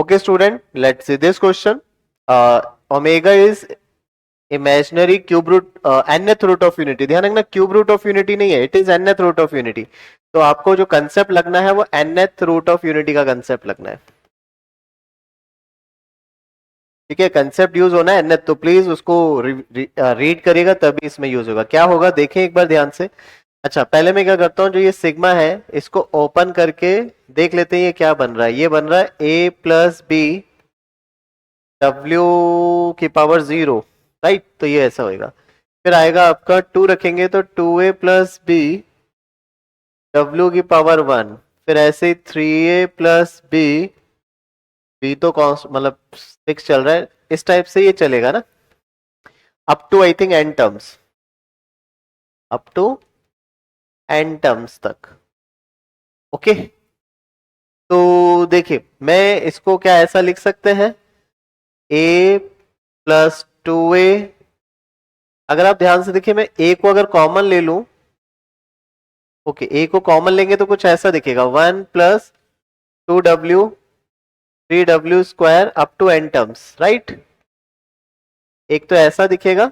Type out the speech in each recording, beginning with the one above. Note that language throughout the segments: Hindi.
Okay student, let's see this question. Omega is imaginary cube root nth root of unity. ध्यान रखना क्यूब रूट ऑफ यूनिटी नहीं है, it is nth root of unity. तो आपको जो कंसेप्ट लगना है वो nth रूट ऑफ यूनिटी का कंसेप्ट लगना है. ठीक है, कंसेप्ट यूज होना है nth, तो प्लीज उसको रीड करिएगा तभी इसमें यूज होगा. क्या होगा देखें एक बार ध्यान से. अच्छा, पहले मैं क्या करता हूं, जो ये सिग्मा है इसको ओपन करके देख लेते हैं ये क्या बन रहा है. ये बन रहा है a प्लस बी डब्ल्यू की पावर 0, राइट. तो ये ऐसा होएगा. फिर आएगा आपका 2 रखेंगे तो 2a प्लस बी डब्ल्यू की पावर 1. फिर ऐसे ही 3a प्लस बी, बी तो मतलब 6 चल रहा है, इस टाइप से ये चलेगा ना up to I think n terms, up to n terms तक. ओके, तो देखिए मैं इसको क्या ऐसा लिख सकते हैं, a प्लस 2a. अगर आप ध्यान से देखिए मैं a को अगर कॉमन ले लूं, ओके a को कॉमन लेंगे तो कुछ ऐसा दिखेगा 1 plus 2w 3w square up to n terms, right. एक तो ऐसा दिखेगा,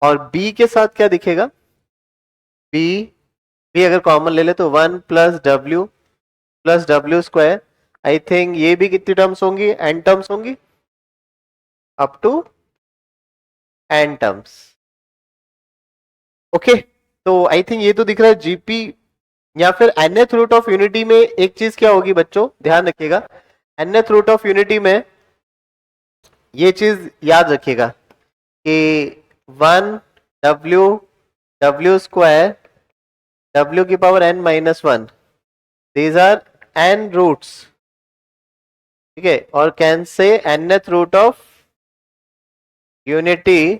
और b के साथ क्या दिखेगा, b अगर कॉमन ले ले तो 1 plus w square. I think ये भी कितनी टर्म्स होंगी, n टर्म्स होंगी up to n terms. Okay, तो आई थिंक ये तो दिख रहा है जीपी, या फिर nth रूट ऑफ यूनिटी में एक चीज क्या होगी बच्चों, ध्यान रखिएगा. nth रूट ऑफ यूनिटी में ये चीज याद रखिएगा कि 1 w स्क्वायर w की power n minus 1, these are n roots. ठीक है, और can say nth root of unity.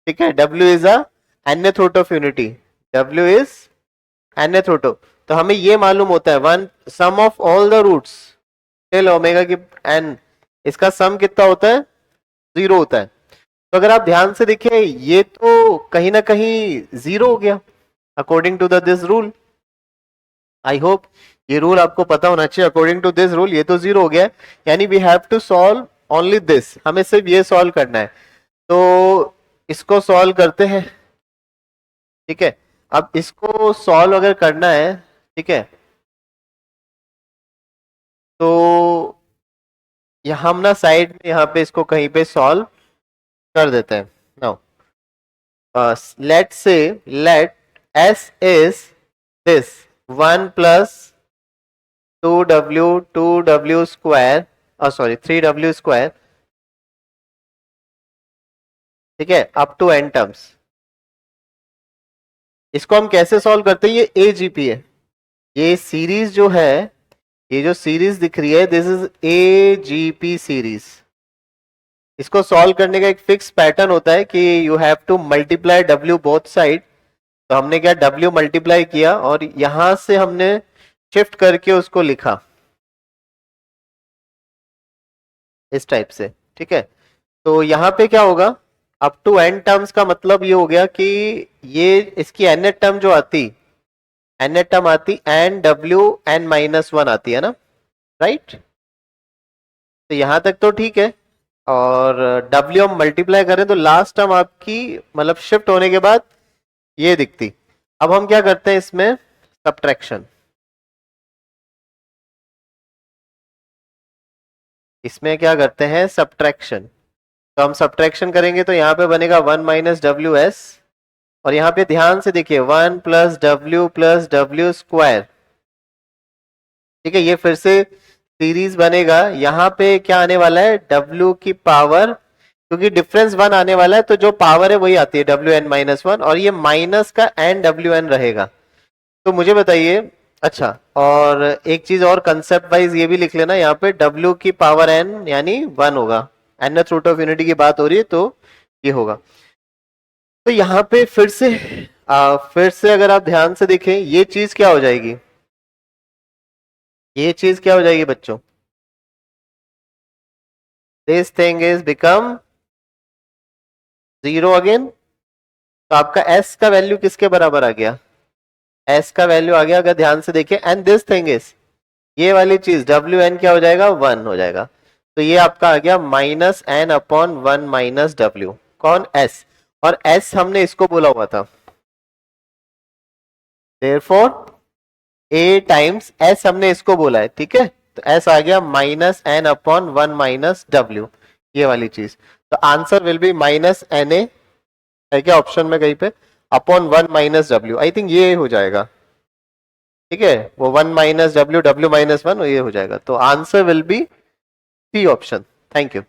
ठीक है, w is a nth root of unity, w is nth root of. तो हमें ये मालूम होता है 1 sum of all the roots till omega की n, इसका सम कितना होता है, 0 होता है. तो अगर आप ध्यान से देखें ये तो कहीं ना कहीं 0 हो गया according to this rule. I hope ये रूल आपको पता होना चाहिए. अकॉर्डिंग टू दिस रूल ये तो 0 हो गया, यानी we have to solve only this, हमें सिर्फ ये सॉल्व करना है. तो इसको सॉल्व करते हैं. ठीक है, अब इसको सॉल्व अगर करना है, ठीक है, तो हम ना साइड में यहाँ पे इसको कहीं पे सॉल्व कर देते हैं. Now let say let s is this 1 plus 2w square, sorry 3w square. ठीक है, अप टू n टर्म्स. इसको हम कैसे सॉल्व करते हैं, ये AGP है, ये सीरीज जो है, ये जो सीरीज दिख रही है दिस इज AGP सीरीज. इसको सॉल्व करने का एक फिक्स पैटर्न होता है कि you have to multiply w both side. तो हमने क्या w मल्टीप्लाई किया और यहां से हमने शिफ्ट करके उसको लिखा इस टाइप से. ठीक है, तो यहां पे क्या होगा, अप टू n टर्म्स का मतलब ये हो गया कि ये इसकी nth टर्म जो आती, nth टर्म आती n w n माइनस 1 आती है ना, राइट. तो यहां तक तो ठीक है, और w हम मल्टीप्लाई करें तो लास्ट टर्म आपकी मतलब शिफ्ट होने के बाद ये दिखती. अब हम क्या करते हैं इसमें सब्ट्रैक्शन. इसमें क्या करते हैं सब्ट्रैक्शन. तो हम सब्ट्रैक्शन करेंगे तो यहाँ पे बनेगा 1 माइनस डब्ल्यू एस, और यहाँ पे ध्यान से देखिए 1 प्लस डब्ल्यू स्क्वायर. ठीक है, ये फिर से सीरीज बनेगा. यहाँ पे क्या आने वाला है, w की पावर, क्योंकि डिफरेंस 1 आने वाला है तो जो पावर है वही आती है wn माइनस 1, और ये माइनस का nwn रहेगा. तो मुझे बताइए, अच्छा और एक चीज और कंसेप्ट वाइज ये भी लिख लेना, यहाँ पे w की पावर n यानी 1 होगा. nth रूट ऑफ यूनिटी की बात हो रही है तो ये होगा. तो यहाँ पे फिर से अगर आप ध्यान से देखें ये चीज क्या हो जाएगी, ये चीज क्या हो जाएगी बच्चों, this thing is become 0 again. तो आपका s का वैल्यू किसके बराबर आ गया, s का वैल्यू आ गया अगर ध्यान से देखें, एंड दिस थिंग इज ये वाली चीज डब्ल्यू एन क्या हो जाएगा, 1 हो जाएगा। तो ये आपका आ गया minus n upon 1 minus W, कौन, एस, और एस हमने इसको बोला हुआ था, देयरफॉर ए टाइम्स एस हमने इसको बोला है, ठीक है। तो एस आ गया minus n upon 1 minus W, ये वाली चीज। तो answer will be minus n A, है क्या ऑप्शन में कहीं पे, upon 1 minus W, I think ये हो जाएगा, ठीक है। वो 1 माइनस डब्ल्यू, डब्ल्यू माइनस 1, ये हो जाएगा। तो answer will be C option. Thank you.